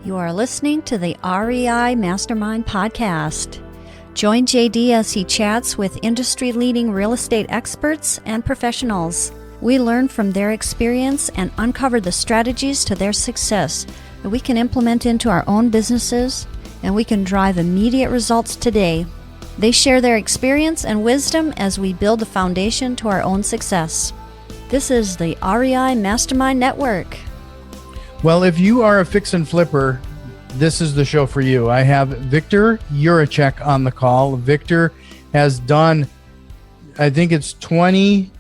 You are listening to the REI Mastermind Podcast. Join JD as he chats with industry-leading real estate experts and professionals. We learn from their experience and uncover the strategies to their success that we can implement into our own businesses, and we can drive immediate results today. They share their experience and wisdom as we build a foundation to our own success. This is the REI Mastermind Network. Well, if you are a fix and flipper, this is the show for you. I have Viktor Jiracek on the call. Viktor has done, I think it's 20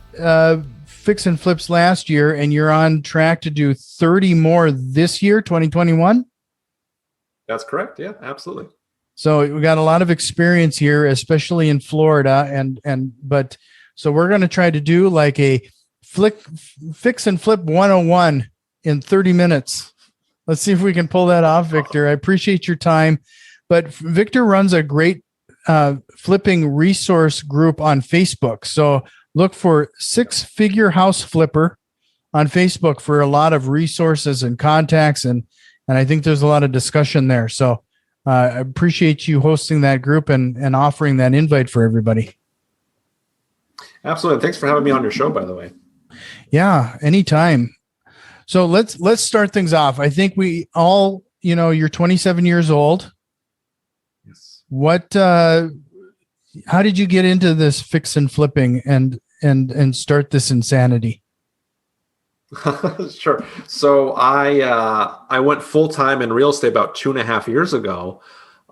fix and flips last year, and you're on track to do 30 more this year, 2021? That's correct. Yeah, absolutely. So we got a lot of experience here, especially in Florida. So we're going to try to do like a fix and flip 101 in 30 minutes. Let's see if we can pull that off, Viktor. I appreciate your time. But Viktor runs a great flipping resource group on Facebook. So look for Six Figure House Flipper on Facebook for a lot of resources and contacts. And I think there's a lot of discussion there. So I appreciate you hosting that group and offering that invite for everybody. Absolutely. Thanks for having me on your show, by the way. Yeah, anytime. So let's start things off. I think we all, you're 27 years old. Yes. How did you get into this fix and flipping and start this insanity? Sure. So I went full time in real estate about 2.5 years ago.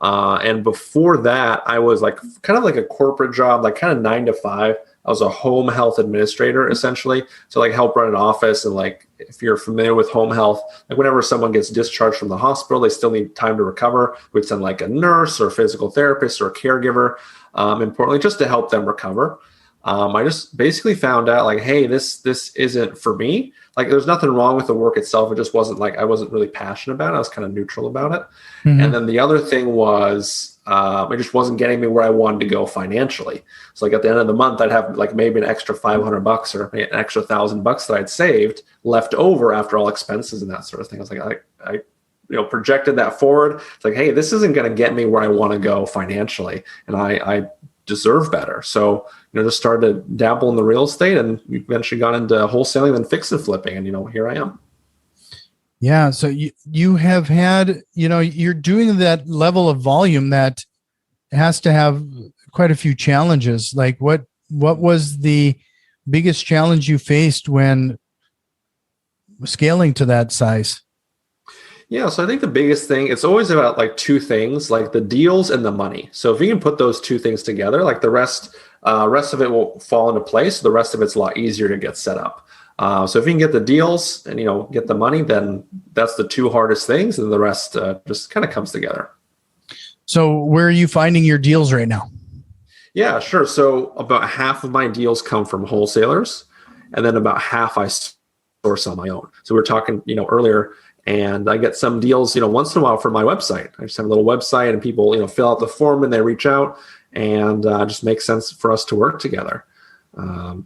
And before that, I was like kind of like a corporate job, like kind of 9 to 5. I was a home health administrator, essentially. So like help run an office. And like, if you're familiar with home health, like whenever someone gets discharged from the hospital, they still need time to recover. We'd send like a nurse or a physical therapist or a caregiver, importantly, just to help them recover. I just basically found out like, hey, this isn't for me. Like there's nothing wrong with the work itself. It just wasn't like, I wasn't really passionate about it. I was kind of neutral about it. Mm-hmm. And then the other thing was, it just wasn't getting me where I wanted to go financially. So like at the end of the month, I'd have like maybe an extra $500 or an extra $1,000 that I'd saved left over after all expenses and that sort of thing. I was like, I projected that forward. It's like, hey, this isn't going to get me where I want to go financially. And I deserve better. So, just started to dabble in the real estate and eventually got into wholesaling and fix and flipping. And, here I am. Yeah. So you have had, you're doing that level of volume that has to have quite a few challenges. Like what was the biggest challenge you faced when scaling to that size? Yeah, so I think the biggest thing, it's always about like two things, like the deals and the money. So if you can put those two things together, like the rest of it will fall into place. The rest of it's a lot easier to get set up. So if you can get the deals and, get the money, then that's the two hardest things. And the rest just kind of comes together. So where are you finding your deals right now? Yeah, sure. So about half of my deals come from wholesalers, and then about half I source on my own. So we were talking, earlier, and I get some deals, once in a while from my website. I just have a little website and people, fill out the form and they reach out, and just makes sense for us to work together.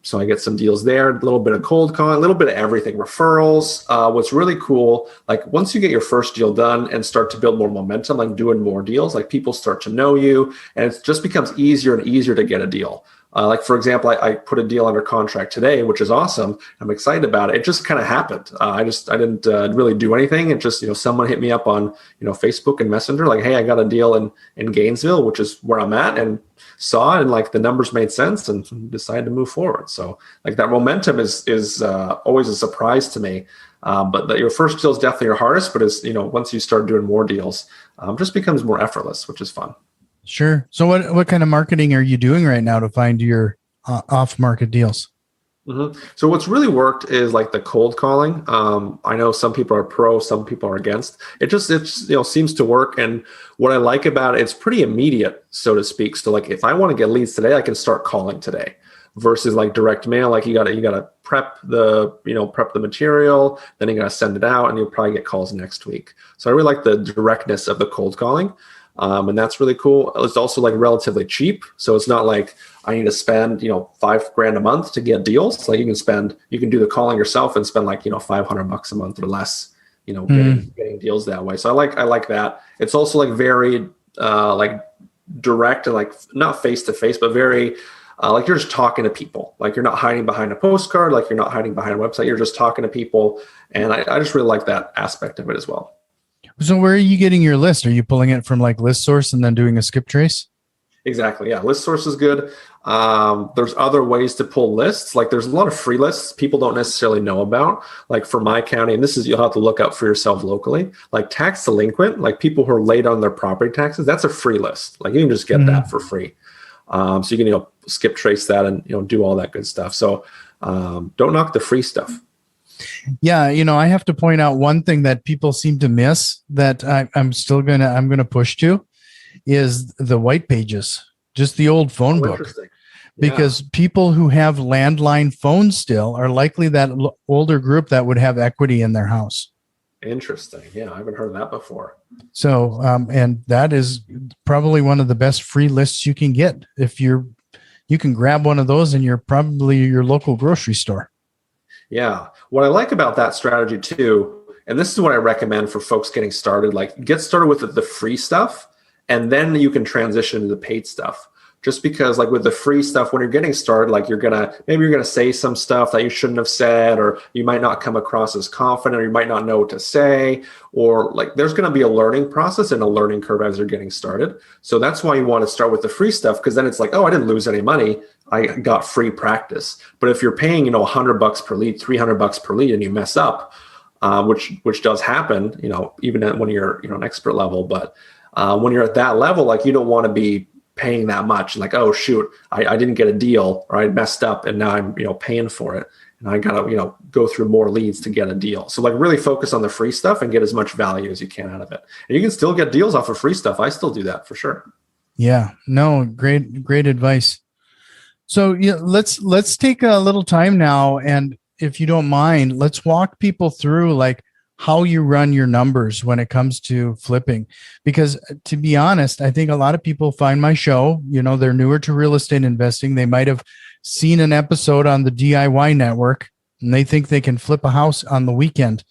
So I get some deals there, a little bit of cold calling, a little bit of everything, referrals. What's really cool, like once you get your first deal done and start to build more momentum, like doing more deals, like people start to know you, and it just becomes easier and easier to get a deal. Like, for example, I put a deal under contract today, which is awesome. I'm excited about it. It just kind of happened. I didn't really do anything. It just, someone hit me up on, Facebook and Messenger, like, hey, I got a deal in Gainesville, which is where I'm at, and saw it, and like the numbers made sense and decided to move forward. So like that momentum is always a surprise to me. But your first deal is definitely your hardest, but as once you start doing more deals, just becomes more effortless, which is fun. Sure. So what kind of marketing are you doing right now to find your off-market deals? Mm-hmm. So what's really worked is like the cold calling. I know some people are pro, some people are against. It seems to work. And what I like about it, it's pretty immediate, so to speak. So like if I want to get leads today, I can start calling today. Versus like direct mail, like you gotta prep the material, then you gotta send it out, and you'll probably get calls next week. So I really like the directness of the cold calling. And that's really cool. It's also like relatively cheap. So it's not like I need to spend, $5,000 a month to get deals. Like you can do the calling yourself and spend like, $500 a month or less getting deals that way. So I like that. It's also like very like direct and like not face to face, but very like you're just talking to people. Like you're not hiding behind a postcard, like you're not hiding behind a website. You're just talking to people, and I just really like that aspect of it as well. So where are you getting your list? Are you pulling it from like List Source and then doing a skip trace? Exactly. Yeah. List Source is good. There's other ways to pull lists. Like there's a lot of free lists people don't necessarily know about. Like for my county, and this is, you'll have to look up for yourself locally, like tax delinquent, like people who are late on their property taxes, that's a free list. Like you can just get that for free. So you can, skip trace that and, do all that good stuff. So don't knock the free stuff. Yeah. I have to point out one thing that people seem to miss that I'm going to push to is the white pages, just the old phone book. Interesting. Because people who have landline phones still are likely that older group that would have equity in their house. Interesting. Yeah, I haven't heard of that before. So, and that is probably one of the best free lists you can get. If you can grab one of those in your local grocery store. Yeah. What I like about that strategy too, and this is what I recommend for folks getting started, like get started with the free stuff, and then you can transition to the paid stuff. Just because like with the free stuff, when you're getting started, like you're going to say some stuff that you shouldn't have said, or you might not come across as confident, or you might not know what to say, or like there's going to be a learning process and a learning curve as you're getting started. So that's why you want to start with the free stuff, because then it's like, oh, I didn't lose any money. I got free practice. But if you're paying, $100 per lead, $300 per lead, and you mess up, which does happen, even when you're, an expert level, but when you're at that level, like you don't want to be paying that much, like, oh shoot, I didn't get a deal, or I messed up, and now I'm paying for it, and I gotta go through more leads to get a deal. So like really focus on the free stuff and get as much value as you can out of it. And you can still get deals off of free stuff. I still do that for sure. Yeah, no, great advice. So yeah, let's take a little time now, and if you don't mind, let's walk people through like how you run your numbers when it comes to flipping. Because to be honest, I think a lot of people find my show, they're newer to real estate investing. They might have seen an episode on the DIY network and they think they can flip a house on the weekend.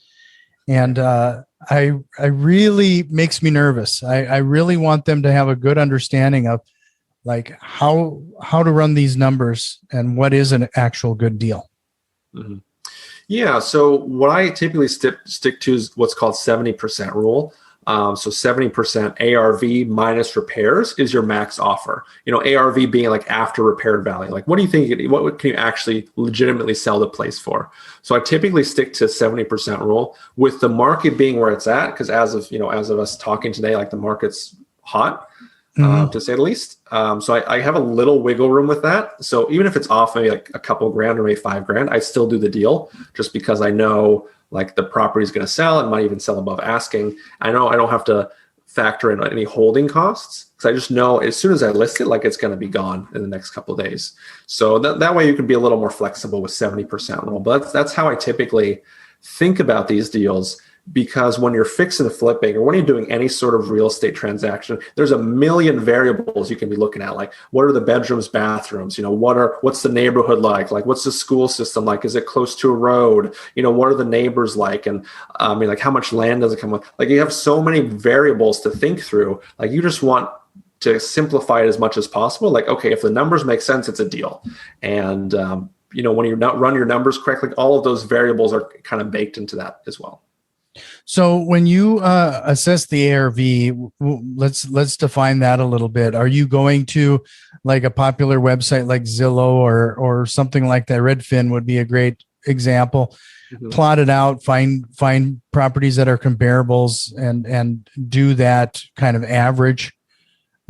And I really makes me nervous. I really want them to have a good understanding of like how to run these numbers and what is an actual good deal. Mm-hmm. Yeah. So what I typically stick to is what's called 70% rule. So 70% ARV minus repairs is your max offer. ARV being like after repaired value. Like, what do you think? What can you actually legitimately sell the place for? So I typically stick to 70% rule, with the market being where it's at. Because as of us talking today, like the market's hot. To say the least. So I have a little wiggle room with that. So even if it's off maybe like a couple grand or maybe $5,000, I still do the deal, just because I know like the property is going to sell and might even sell above asking. I know I don't have to factor in any holding costs, because I just know as soon as I list it, like it's going to be gone in the next couple of days. So that way you can be a little more flexible with 70% rule. But that's how I typically think about these deals. Because when you're fixing and flipping, or when you're doing any sort of real estate transaction, there's a million variables you can be looking at. Like, what are the bedrooms, bathrooms? What's the neighborhood like? Like, what's the school system like? Is it close to a road? What are the neighbors like? And like, how much land does it come with? Like, you have so many variables to think through. Like, you just want to simplify it as much as possible. Like, okay, if the numbers make sense, it's a deal. And when you not run your numbers correctly, all of those variables are kind of baked into that as well. So when you assess the ARV, let's define that a little bit. Are you going to like a popular website like Zillow or something like that? Redfin would be a great example. Mm-hmm. Plot it out, find properties that are comparables, and do that kind of average.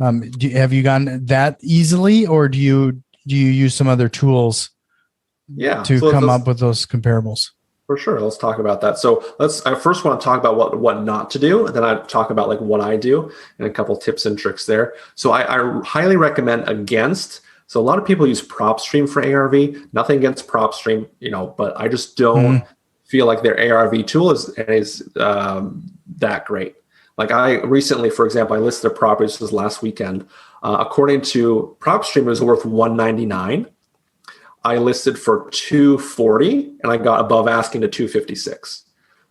Have you gone that easily, or do you use some other tools? To come up with those comparables? For sure. Let's talk about that. So I first want to talk about what not to do. And then I talk about like what I do and a couple tips and tricks there. So I highly recommend against. So a lot of people use PropStream for ARV. Nothing against PropStream, but I just don't feel like their ARV tool is that great. Like I recently, for example, I listed a property, this was last weekend. According to PropStream, it was worth $199. I listed for $240 and I got above asking to $256.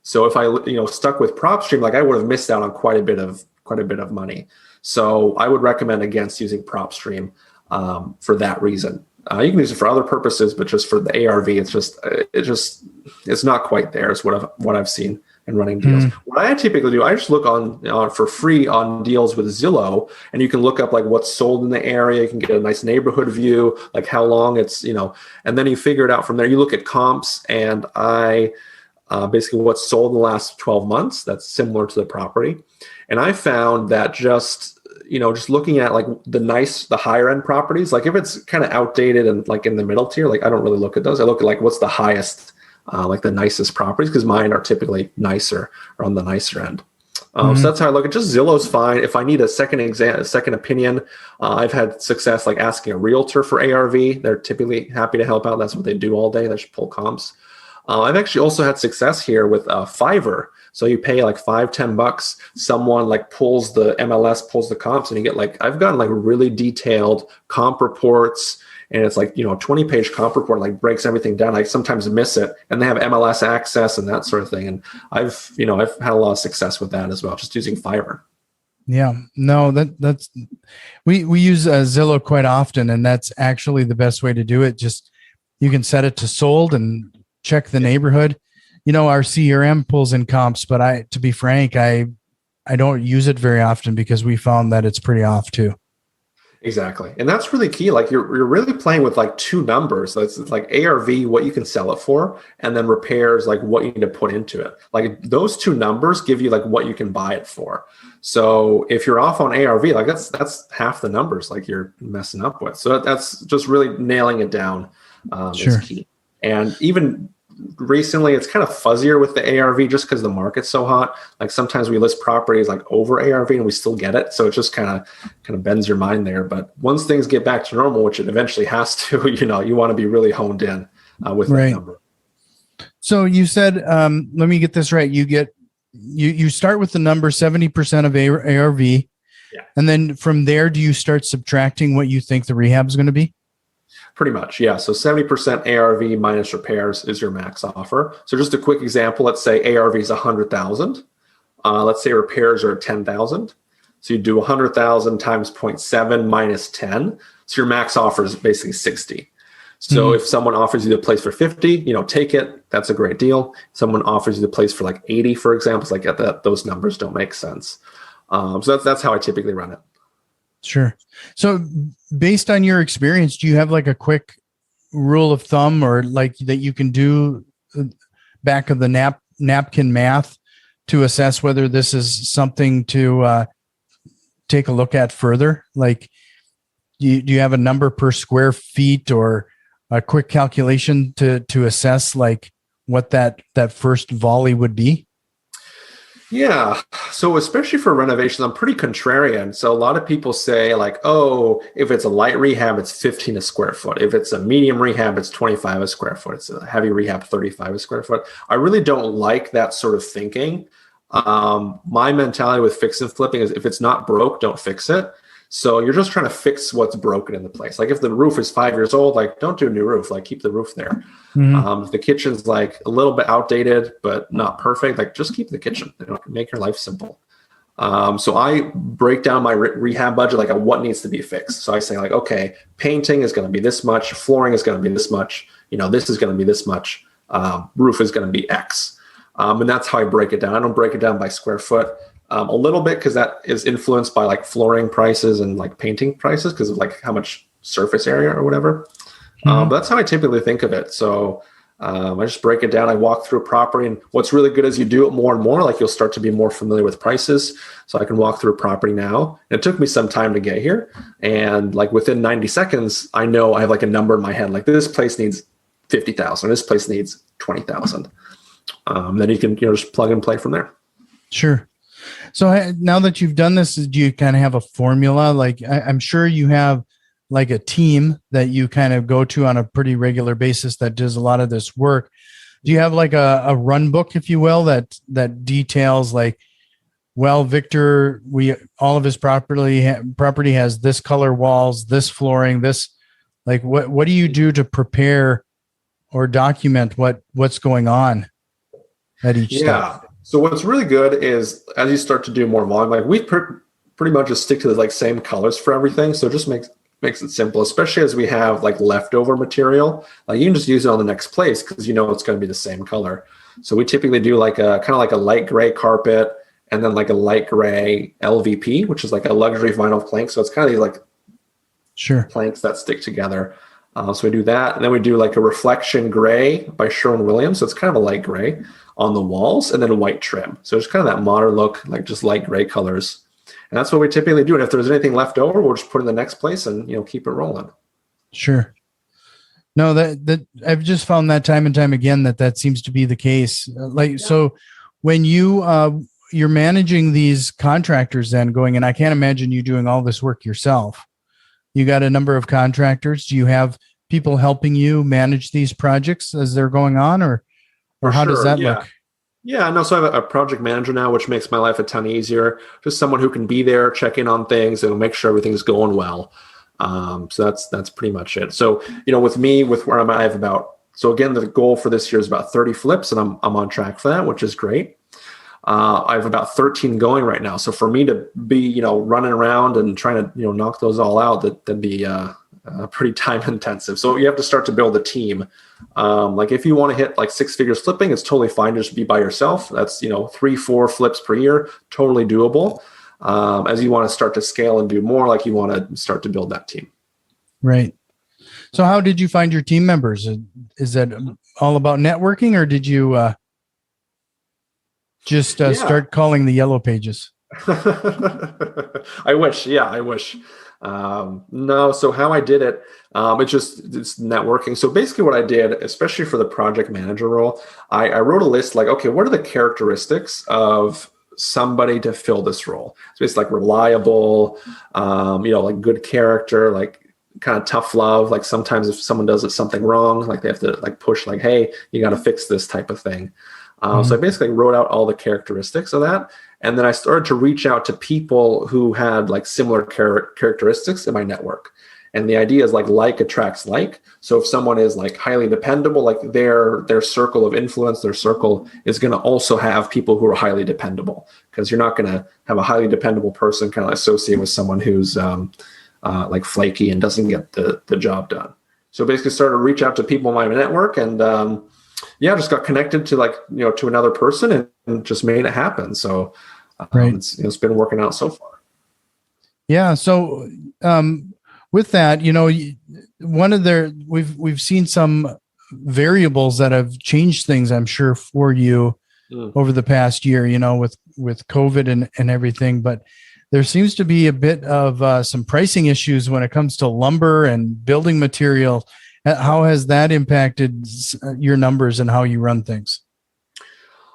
So if I, stuck with PropStream, like I would have missed out on quite a bit of money. So I would recommend against using PropStream for that reason. You can use it for other purposes, but just for the ARV, it's not quite there. Is what I've seen in running deals. What I typically do, I just look on for free on deals with Zillow, and you can look up like what's sold in the area. You can get a nice neighborhood view, like how long it's, and then you figure it out from there. You look at comps, and I basically what's sold in the last 12 months that's similar to the property. And I found that just looking at like the higher end properties, like if it's kind of outdated and like in the middle tier, like I don't really look at those. I look at like what's the highest, like the nicest properties, because mine are typically nicer or on the nicer end. So that's how I look at just Zillow's fine. If I need a second opinion, I've had success like asking a realtor for ARV. They're typically happy to help out. That's what they do all day. They just pull comps. I've actually also had success here with Fiverr. So you pay like $5-10, someone like pulls the comps, and you get like, I've gotten like really detailed comp reports, and it's like, 20-page comp report, like breaks everything down. I sometimes miss it, and they have MLS access and that sort of thing. And I've had a lot of success with that as well, just using Fiverr. Yeah, no, that's, we use Zillow quite often, and that's actually the best way to do it. Just, you can set it to sold and check the neighborhood. Our CRM pulls in comps, but to be frank, I don't use it very often because we found that it's pretty off too. Exactly. And that's really key. Like you're really playing with like two numbers. So it's like ARV, what you can sell it for, and then repairs, like what you need to put into it. Like those two numbers give you like what you can buy it for. So if you're off on ARV, like that's half the numbers like you're messing up with. So that's just really nailing it down is key. And even recently, it's kind of fuzzier with the ARV just because the market's so hot. Like sometimes we list properties like over ARV and we still get it. So it just kind of bends your mind there. But once things get back to normal, which it eventually has to, you want to be really honed in with that number. So you said, let me get this right. You start with the number 70% of ARV. Yeah. And then from there, do you start subtracting what you think the rehab is going to be? Pretty much, yeah. So 70% ARV minus repairs is your max offer. So just a quick example, let's say ARV is 100,000. Let's say repairs are 10,000. So you do 100,000 times 0.7 minus 10. So your max offer is basically 60. So if someone offers you the place for 50, take it. That's a great deal. Someone offers you the place for like 80, for example, it's like those numbers don't make sense. So that's how I typically run it. Sure. So based on your experience, do you have like a quick rule of thumb or like that you can do back of the napkin math to assess whether this is something to take a look at further? Like, do you have a number per square feet or a quick calculation to assess like what that first volley would be? Yeah. So especially for renovations, I'm pretty contrarian. So a lot of people say like, oh, if it's a light rehab, it's 15 a square foot. If it's a medium rehab, it's 25 a square foot. It's a heavy rehab, 35 a square foot. I really don't like that sort of thinking. My mentality with fix and flipping is if it's not broke, don't fix it. So you're just trying to fix what's broken in the place. Like if the roof is 5 years old, like don't do a new roof, like keep the roof there. If the kitchen's like a little bit outdated, but not perfect, like just keep the kitchen. Make your life simple. So I break down my rehab budget, like what needs to be fixed. So I say like, okay, painting is going to be this much, flooring is going to be this much, this is going to be this much, roof is going to be X. And that's how I break it down. I don't break it down by square foot. A little bit because that is influenced by like flooring prices and like painting prices because of like how much surface area or whatever. But that's how I typically think of it. So I just break it down. I walk through a property, and what's really good is you do it more and more, like you'll start to be more familiar with prices. So I can walk through a property now. And it took me some time to get here. And like within 90 seconds, I know I have like a number in my head, like this place needs 50,000. This place needs 20,000. Then you can, just plug and play from there. Sure. So now that you've done this, do you kind of have a formula? Like I'm sure you have like a team that you kind of go to on a pretty regular basis that does a lot of this work. Do you have like a run book, if you will, that details like, well, Victor, all of his property has this color walls, this flooring, this, like what do you do to prepare or document what's going on? at each step? Yeah. So what's really good is as you start to do more volume, like we pretty much just stick to the like same colors for everything. So it just makes it simple, especially as we have like leftover material. Like you can just use it on the next place because you know it's going to be the same color. So we typically do like a kind of like a light gray carpet and then like a light gray LVP, which is like a luxury vinyl plank. So it's kind of these like planks that stick together. So we do that. And then we do like a reflection gray by Sherwin-Williams. So it's kind of a light gray on the walls and then a white trim. So it's kind of that modern look, like just light gray colors. And that's what we typically do. And if there's anything left over, we'll just put it in the next place and, you know, keep it rolling. Sure. No, that I've just found that time and time again that seems to be the case. So when you're managing these contractors then going, and I can't imagine you doing all this work yourself. You got a number of contractors. Do you have people helping you manage these projects as they're going on, or how does that look? Yeah, no. So I have a project manager now, which makes my life a ton easier. Just someone who can be there, check in on things, and make sure everything's going well. So that's pretty much it. So, you know, with me, with where I'm at, I have again, the goal for this year is about 30 flips, and I'm on track for that, which is great. I have about 13 going right now. So for me to be, you know, running around and trying to, you know, knock those all out, that'd be pretty time intensive. So you have to start to build a team. Like if you want to hit like 6 figures flipping, it's totally fine. Just be by yourself. That's, you know, 3-4 flips per year, totally doable. As you want to start to scale and do more, like you want to start to build that team. Right. So how did you find your team members? Is that all about networking, or did you start calling the yellow pages? I wish. Yeah, I wish. No. So how I did it, it's networking. So basically what I did, especially for the project manager role, I wrote a list like, okay, what are the characteristics of somebody to fill this role? So it's like reliable, you know, like good character, like kind of tough love. Like sometimes if someone does something wrong, like they have to like push like, hey, you got to fix this type of thing. So I basically wrote out all the characteristics of that. And then I started to reach out to people who had like similar characteristics in my network. And the idea is like attracts like. So if someone is like highly dependable, like their circle of influence, their circle is going to also have people who are highly dependable, because you're not going to have a highly dependable person kind of associate with someone who's like flaky and doesn't get the job done. So basically started to reach out to people in my network and just got connected to like, you know, to another person and just made it happen. So it's been working out so far. Yeah. So with that, you know, we've seen some variables that have changed things, I'm sure, for you over the past year, you know, with COVID and everything, but there seems to be a bit of some pricing issues when it comes to lumber and building material. How has that impacted your numbers and how you run things?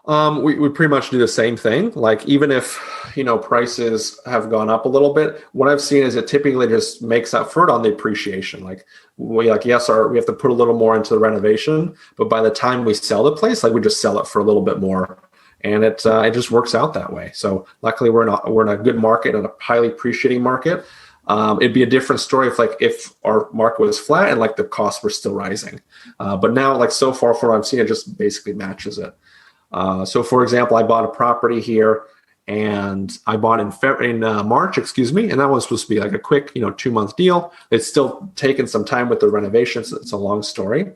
We pretty much do the same thing. Like even if, you know, prices have gone up a little bit, what I've seen is it typically just makes up for it on the appreciation. Like we have to put a little more into the renovation, but by the time we sell the place, like we just sell it for a little bit more, and it just works out that way. So luckily we're in a good market and a highly appreciating market. It'd be a different story if our market was flat and like the costs were still rising. But now, like so far from what I've seen, it just basically matches it. So for example, I bought a property here and I bought in March, and that was supposed to be like a quick, 2-month deal. It's still taken some time with the renovations. It's a long story.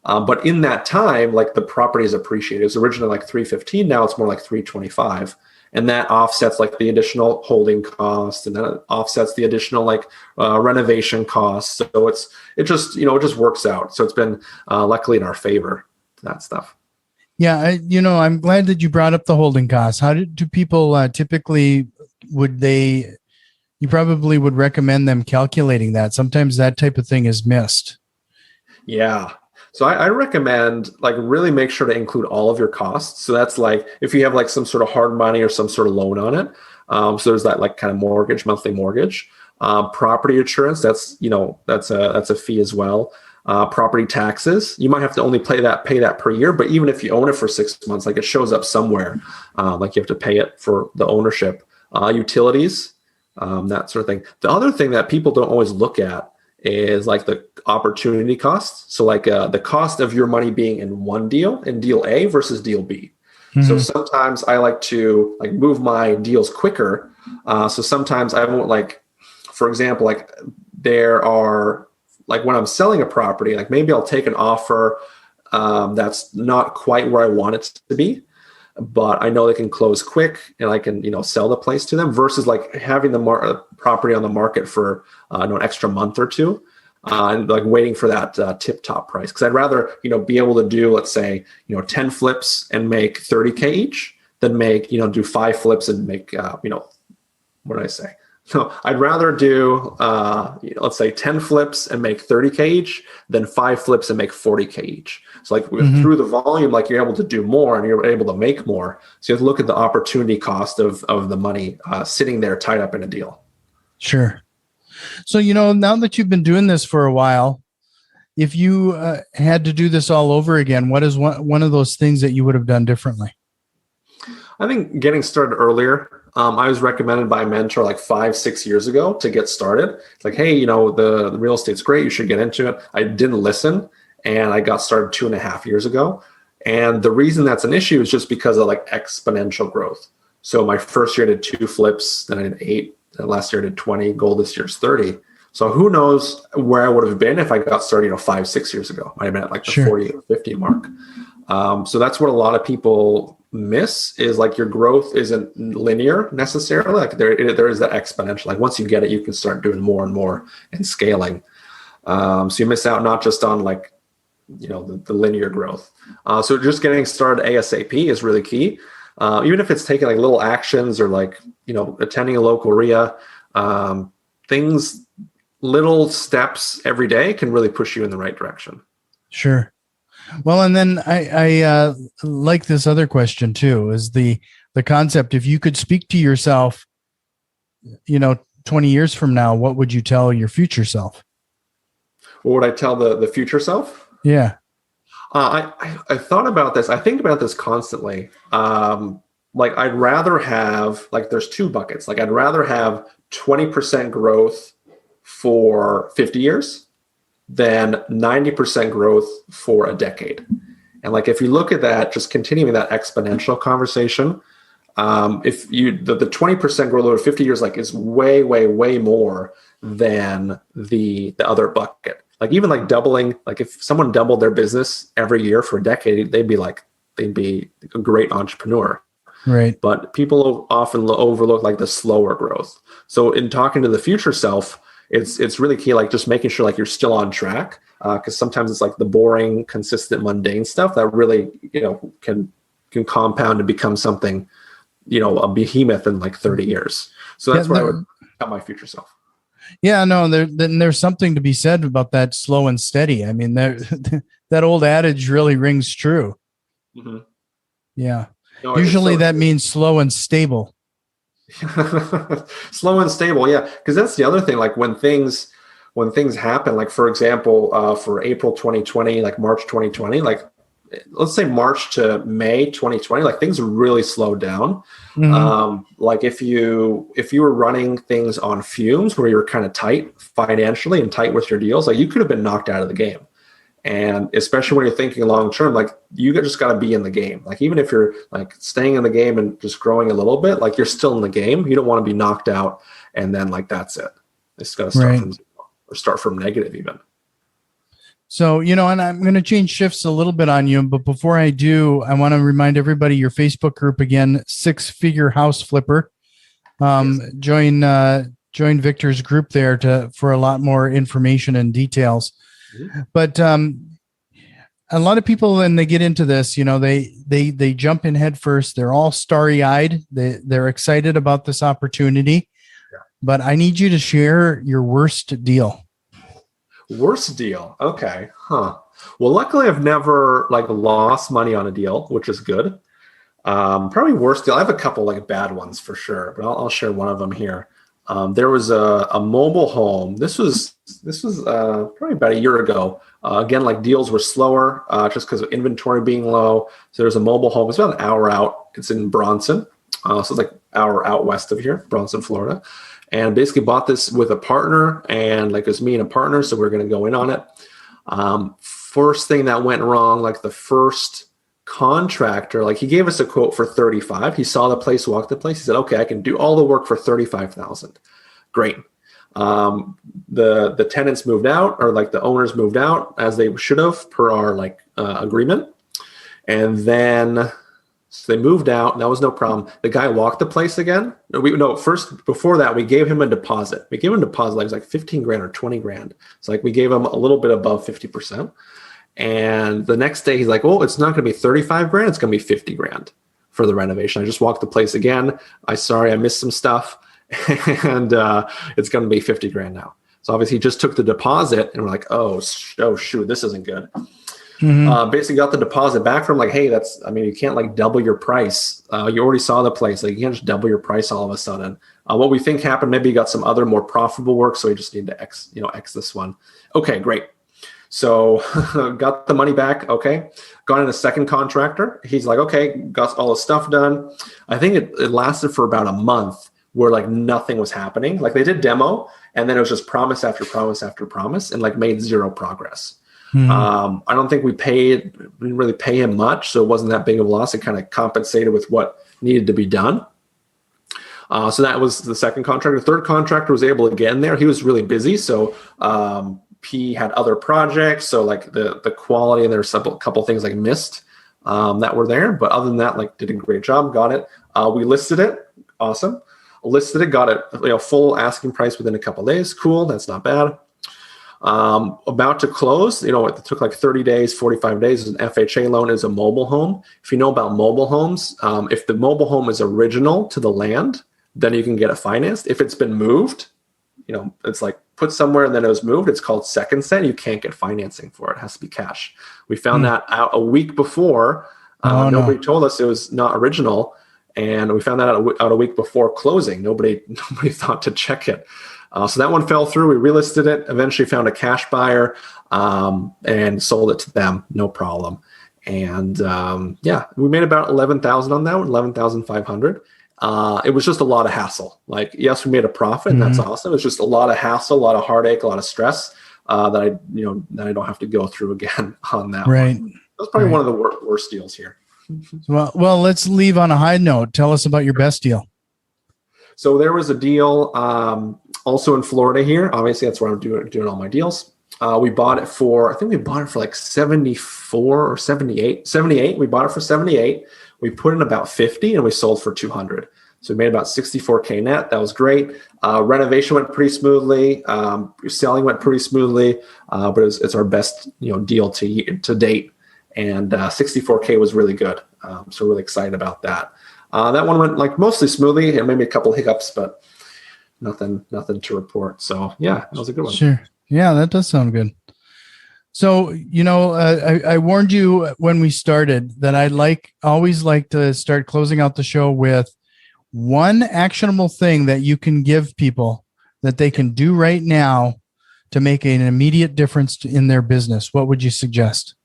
But in that time, like the property is appreciated. It was originally like $315. Now it's more like $325. And that offsets like the additional holding costs, and then it offsets the additional like renovation costs. So it just works out. So it's been luckily in our favor, that stuff. Yeah, I'm glad that you brought up the holding costs. How do people typically you probably would recommend them calculating that? Sometimes that type of thing is missed. Yeah. So I recommend like really make sure to include all of your costs. So that's like if you have like some sort of hard money or some sort of loan on it. So there's that like kind of monthly mortgage, property insurance. That's a fee as well. Property taxes, you might have to only pay that per year, but even if you own it for 6 months, like it shows up somewhere, like you have to pay it for the ownership. Utilities, that sort of thing. The other thing that people don't always look at is like the opportunity costs. So like the cost of your money being in one deal, in deal A versus deal B. So sometimes I like to like move my deals quicker. So sometimes I won't like, for example, like there are like when I'm selling a property, like maybe I'll take an offer that's not quite where I want it to be, but I know they can close quick and I can, sell the place to them versus like having the property on the market for an extra month or two. And like waiting for that tip top price. Cause I'd rather, be able to do, let's say, 10 flips and make 30K each than do 5 flips and make, what did I say? So I'd rather do, let's say 10 flips and make 30K each than 5 flips and make 40K each. So like through the volume, like you're able to do more and you're able to make more. So you have to look at the opportunity cost of the money sitting there tied up in a deal. Sure. So, now that you've been doing this for a while, if you had to do this all over again, what is one of those things that you would have done differently? I think getting started earlier. I was recommended by a mentor like 5-6 years ago to get started. It's like, hey, the real estate's great. You should get into it. I didn't listen. And I got started 2.5 years ago. And the reason that's an issue is just because of like exponential growth. So my first year I did 2 flips, then I did 8. Last year I did 20, goal this year's 30. So who knows where I would have been if I got started, 5-6 years ago. Might have been at like the 40 or 50 mark. So that's what a lot of people miss is like your growth isn't linear necessarily. Like there is that exponential. Like once you get it, you can start doing more and more and scaling. So you miss out not just on like, the linear growth. So just getting started ASAP is really key. Even if it's taking like little actions or like, attending a local RIA, little steps every day can really push you in the right direction. Sure. Well, and then I like this other question too, is the concept. If you could speak to yourself, 20 years from now, what would you tell your future self? What would I tell the future self? Yeah. I thought about this. I think about this constantly. Like I'd rather have, like there's 2 buckets. Like I'd rather have 20% growth for 50 years than 90% growth for a decade. And like, if you look at that, just continuing that exponential conversation, if the 20% growth over 50 years, like is way, way, way more than the other bucket. Like even like doubling, like if someone doubled their business every year for a decade, they'd be a great entrepreneur. Right. But people often overlook like the slower growth. So in talking to the future self, it's really key, like just making sure like you're still on track. Because sometimes it's like the boring, consistent, mundane stuff that really, can compound and become something, a behemoth in like 30 years. So that's what I would tell my future self. Yeah, no, there's something to be said about that slow and steady. I mean, that old adage really rings true. Mm-hmm. Yeah. No, usually that means slow and stable. Slow and stable. Yeah. Because that's the other thing. Like when things happen, like for example, for April 2020, like March 2020, like let's say March to May 2020, like things really slowed down. Mm-hmm. Like if you were running things on fumes where you were kind of tight financially and tight with your deals, like you could have been knocked out of the game. And especially when you're thinking long term, like you just got to be in the game. Like even if you're like staying in the game and just growing a little bit, like you're still in the game. You don't want to be knocked out and then like that's it. It's got to start from zero or start from negative even. So, and I'm going to change shifts a little bit on you, but before I do, I want to remind everybody your Facebook group again, 6-Figure House Flipper. Yes. Join Victor's group there for a lot more information and details. Mm-hmm. But a lot of people, when they get into this, they jump in head first. They're all starry-eyed. They're excited about this opportunity. Yeah. But I need you to share your worst deal. Worst deal. Okay. Huh. Well, luckily I've never like lost money on a deal, which is good. Probably worst deal. I have a couple like bad ones for sure, but I'll share one of them here. There was a mobile home. This was probably about a year ago. Again, like deals were slower just because of inventory being low. So there's a mobile home. It's about an hour out. It's in Bronson. So it's like an hour out west of here, Bronson, Florida. And basically bought this with a partner, and like it was me and a partner, so we're going to go in on it. First thing that went wrong, like the first contractor, like he gave us a quote for 35. He saw the place, walked the place. He said, okay, I can do all the work for 35,000. Great. The tenants moved out, or like the owners moved out as they should have per our agreement. And then so they moved out. That was no problem. The guy walked the place again. First, before that, we gave him a deposit. We gave him a deposit. It was like 15 grand or 20 grand. It's like we gave him a little bit above 50%. And the next day he's like, well, it's not going to be 35 grand. It's going to be 50 grand for the renovation. I just walked the place again. I missed some stuff. And it's going to be 50 grand now. So obviously he just took the deposit, and we're like, oh shoot, this isn't good. Mm-hmm. Basically got the deposit back from like, hey, you can't double your price. You already saw the place. Like you can't just double your price all of a sudden. What we think happened, maybe you got some other more profitable work. So we just need to X this one. Okay, great. So got the money back. Okay. Got in a second contractor. He's like, okay, got all the stuff done. I think it lasted for about a month where like nothing was happening. Like they did demo, and then it was just promise after promise after promise, and like made zero progress. Mm-hmm. I don't think we didn't really pay him much. So it wasn't that big of a loss. It kind of compensated with what needed to be done. So that was the second contractor. The third contractor was able to get in there. He was really busy. So he had other projects. So like the quality, and there's a couple things like missed that were there. But other than that, like did a great job, got it. We listed it. Awesome. Listed it, got it, full asking price within a couple of days. Cool. That's not bad. About to close, it took like 30 days, 45 days. An FHA loan is a mobile home. If you know about mobile homes, if the mobile home is original to the land, then you can get it financed. If it's been moved, it's like put somewhere and then it was moved, it's called second set. You can't get financing for it. It has to be cash. We found that out a week before. Nobody told us it was not original. And we found that out a week before closing. Nobody thought to check it. So that one fell through. We relisted it, eventually found a cash buyer, and sold it to them. No problem. And we made about 11,000 on that one, 11,500. It was just a lot of hassle. Like, yes, we made a profit, and that's awesome. It's just a lot of hassle, a lot of heartache, a lot of stress that I don't have to go through again on that right. one. That's probably one of the worst deals here. Well, let's leave on a high note. Tell us about your best deal. So there was a deal also in Florida here. Obviously, that's where I'm doing all my deals. We bought it for like 74 or 78. 78. We bought it for 78. We put in about 50 and we sold for 200. So we made about 64K net. That was great. Renovation went pretty smoothly. Selling went pretty smoothly. But it's our best deal to date. And 64K was really good. So really excited about that. That one went like mostly smoothly, and maybe a couple of hiccups, but nothing to report. So yeah, that was a good one. Sure. Yeah, that does sound good. So, I warned you when we started that I always like to start closing out the show with one actionable thing that you can give people that they can do right now to make an immediate difference in their business. What would you suggest?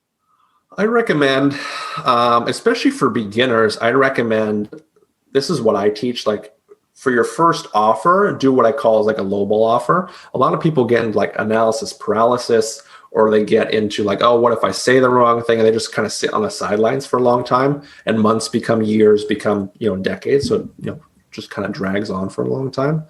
I recommend, especially for beginners, this is what I teach, like for your first offer, do what I call like a lowball offer. A lot of people get into like analysis paralysis, or they get into like, oh, what if I say the wrong thing? And they just kind of sit on the sidelines for a long time, and months become years, become, decades. So, just kind of drags on for a long time.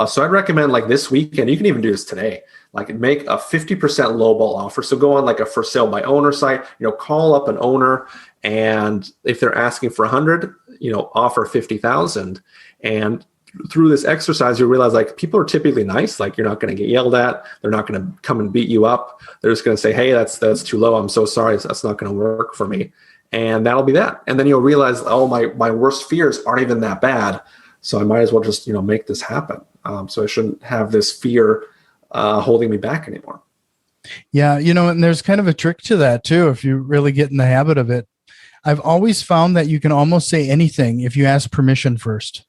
So I'd recommend like this weekend, you can even do this today, like make a 50% lowball offer. So go on like a for sale by owner site, call up an owner, and if they're asking for 100, offer 50,000. And through this exercise, you realize like people are typically nice. Like you're not going to get yelled at. They're not going to come and beat you up. They're just going to say, hey, that's too low. I'm so sorry. That's not going to work for me. And that'll be that. And then you'll realize, oh, my worst fears aren't even that bad. So I might as well just, make this happen. So I shouldn't have this fear holding me back anymore. Yeah. And there's kind of a trick to that too. If you really get in the habit of it, I've always found that you can almost say anything if you ask permission first.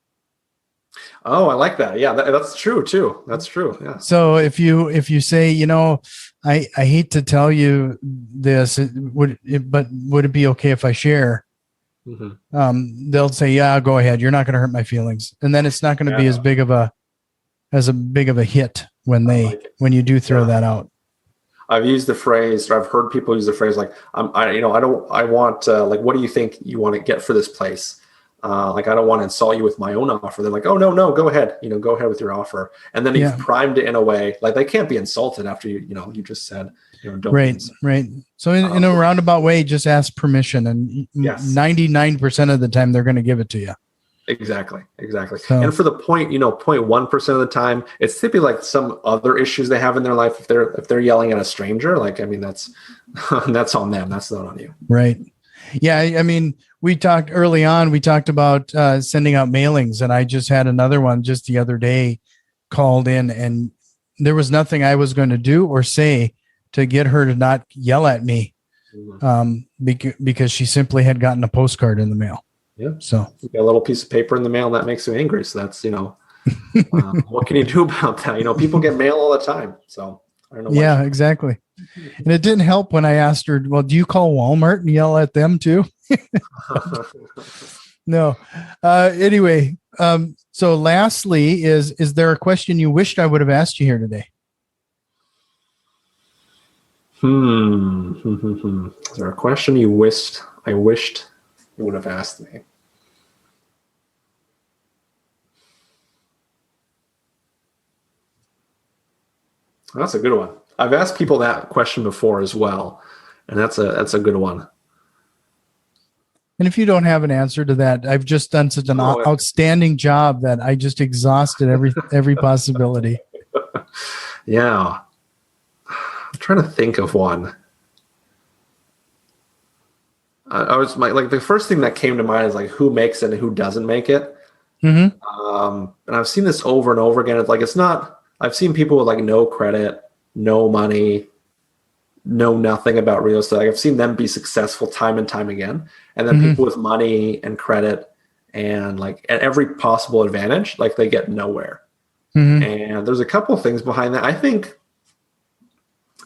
Oh, I like that. Yeah, that's true too. That's true. Yeah. So if you say, I hate to tell you this, but would it be okay if I share? Mm-hmm. They'll say, yeah, go ahead. You're not going to hurt my feelings. And then it's not going to be as big of a hit when you do throw that out. I've used the phrase, or I've heard people use the phrase like, I want, like, what do you think you want to get for this place? Like, I don't want to insult you with my own offer. They're like, oh, no, go ahead. Go ahead with your offer. And then you've primed it in a way, like they can't be insulted after you just said, don't. Right. So in a roundabout way, just ask permission, and 99% of the time they're going to give it to you. Exactly. So, and for the 0.1% of the time, it's typically like some other issues they have in their life. If they're yelling at a stranger, like, I mean, that's that's on them. That's not on you. Right. Yeah. I mean, we talked early on, we talked about sending out mailings, and I just had another one just the other day called in, and there was nothing I was going to do or say to get her to not yell at me, because she simply had gotten a postcard in the mail. Yeah. So you got a little piece of paper in the mail and that makes you angry. So that's, what can you do about that? People get mail all the time. So I don't know. Yeah, exactly. And it didn't help when I asked her, well, do you call Walmart and yell at them too? No. Anyway. So lastly, is there a question you wished I would have asked you here today? Is there a question I wished you would have asked me? That's a good one. I've asked people that question before as well, and that's a good one. And if you don't have an answer to that, I've just done such an outstanding job that I just exhausted every possibility. Yeah. I'm trying to think of one. I was like, the first thing that came to mind is like, who makes it and who doesn't make it. Mm-hmm. And I've seen this over and over again. It's like, I've seen people with like no credit, no money, know nothing about real estate. Like, I've seen them be successful time and time again. And then people with money and credit and like at every possible advantage, like they get nowhere. And there's a couple of things behind that. I think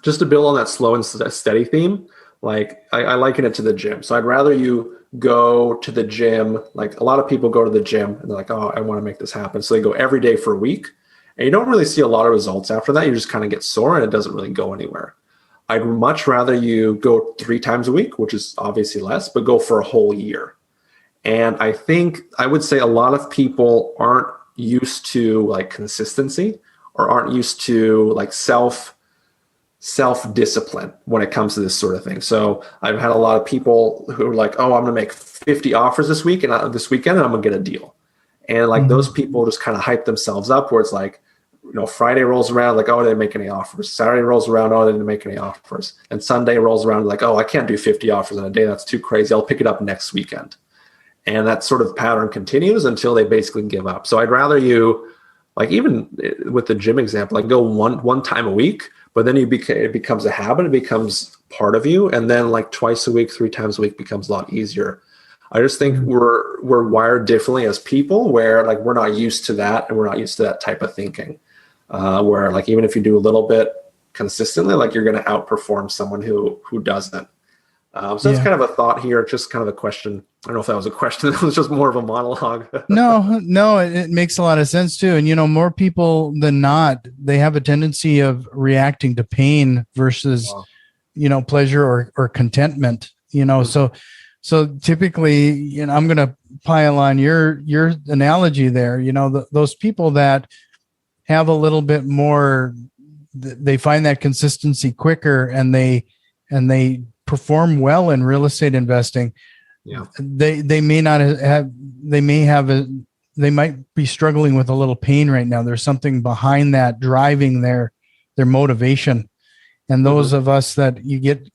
just to build on that slow and steady theme, like I liken it to the gym. So I'd rather you go to the gym. Like, a lot of people go to the gym and they're like, oh, I want to make this happen. So they go every day for a week, and you don't really see a lot of results after that. You just kind of get sore and it doesn't really go anywhere. I'd much rather you go 3 times a week, which is obviously less, but go for a whole year. And I think I would say a lot of people aren't used to like consistency, or aren't used to like self-discipline when it comes to this sort of thing. So I've had a lot of people who are like, oh, I'm going to make 50 offers this week and this weekend, and I'm going to get a deal. And like those people just kind of hype themselves up, where it's like, Friday rolls around, like, oh, I didn't make any offers. Saturday rolls around, oh, I didn't make any offers. And Sunday rolls around, like, oh, I can't do 50 offers in a day. That's too crazy. I'll pick it up next weekend. And that sort of pattern continues until they basically give up. So I'd rather you, like, even with the gym example, like, go one time a week, but then it becomes a habit. It becomes part of you. And then like twice a week, 3 times a week becomes a lot easier. I just think we're wired differently as people, where like we're not used to that, and we're not used to that type of thinking. Where like, even if you do a little bit consistently, like, you're going to outperform someone who doesn't. So that's kind of a thought here, just kind of a question. I don't know if that was a question. It was just more of a monologue. No, it makes a lot of sense too. And, more people than not, they have a tendency of reacting to pain versus, pleasure or contentment, so typically, I'm going to pile on your analogy there. Those people that have a little bit more, they find that consistency quicker, and they perform well in real estate investing. Yeah. They may not have, they might be struggling with a little pain right now. There's something behind that driving their motivation. And those of us that you get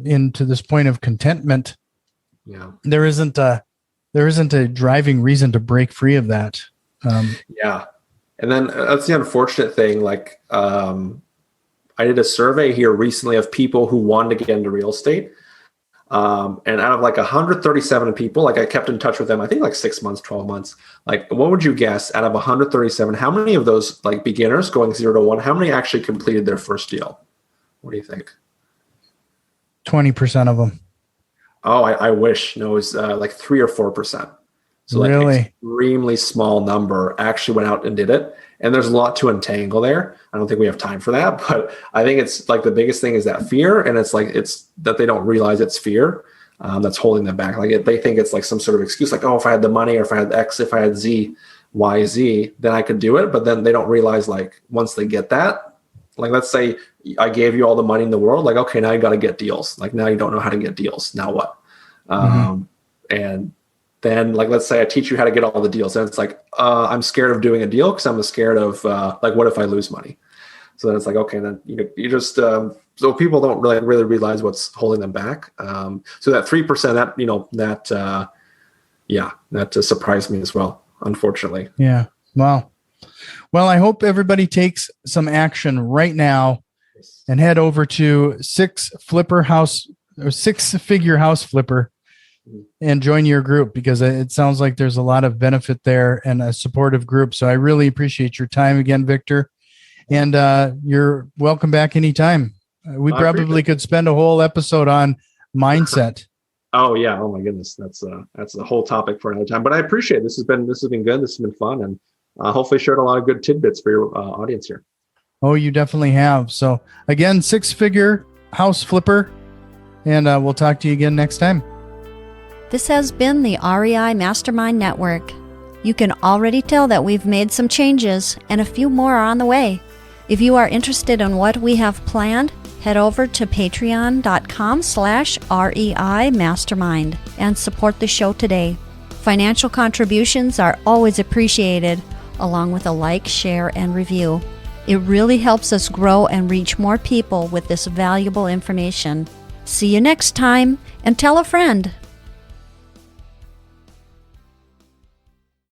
into this point of contentment, there isn't a driving reason to break free of that. Yeah. And then that's the unfortunate thing. Like, I did a survey here recently of people who wanted to get into real estate. And out of like 137 people, like, I kept in touch with them, I think like 6 months, 12 months. Like, what would you guess, out of 137, how many of those, like, beginners going 0 to 1, how many actually completed their first deal? What do you think? 20% of them. Oh, I wish. No, it was like 3 or 4%. So like, really? Extremely small number actually went out and did it. And there's a lot to untangle there. I don't think we have time for that, but I think it's like the biggest thing is that fear. And it's that they don't realize it's fear that's holding them back. Like they think it's like some sort of excuse, like, oh, if I had the money, or if I had X, if I had Z, Y, Z, then I could do it. But then they don't realize, like, once they get that, like, let's say I gave you all the money in the world. Like, okay, now you got to get deals. Like, now you don't know how to get deals. Now what? And then, like, let's say I teach you how to get all the deals. And it's like, I'm scared of doing a deal because I'm scared of, like, what if I lose money? So then it's like, okay, then you just, so people don't really realize what's holding them back. So that 3%, that surprised me as well, unfortunately. Yeah. Wow. Well, I hope everybody takes some action right now and head over to six-figure house flipper and join your group, because it sounds like there's a lot of benefit there and a supportive group. So I really appreciate your time again, Victor. And you're welcome back anytime. We probably could spend a whole episode on mindset. Oh yeah. Oh my goodness. That's a whole topic for another time, but I appreciate it. This has been good. This has been fun, and hopefully shared a lot of good tidbits for your audience here. Oh, you definitely have. So again, six-figure house flipper, and we'll talk to you again next time. This has been the REI Mastermind Network. You can already tell that we've made some changes, and a few more are on the way. If you are interested in what we have planned, head over to patreon.com/REI Mastermind and support the show today. Financial contributions are always appreciated, along with a like, share, and review. It really helps us grow and reach more people with this valuable information. See you next time, and tell a friend.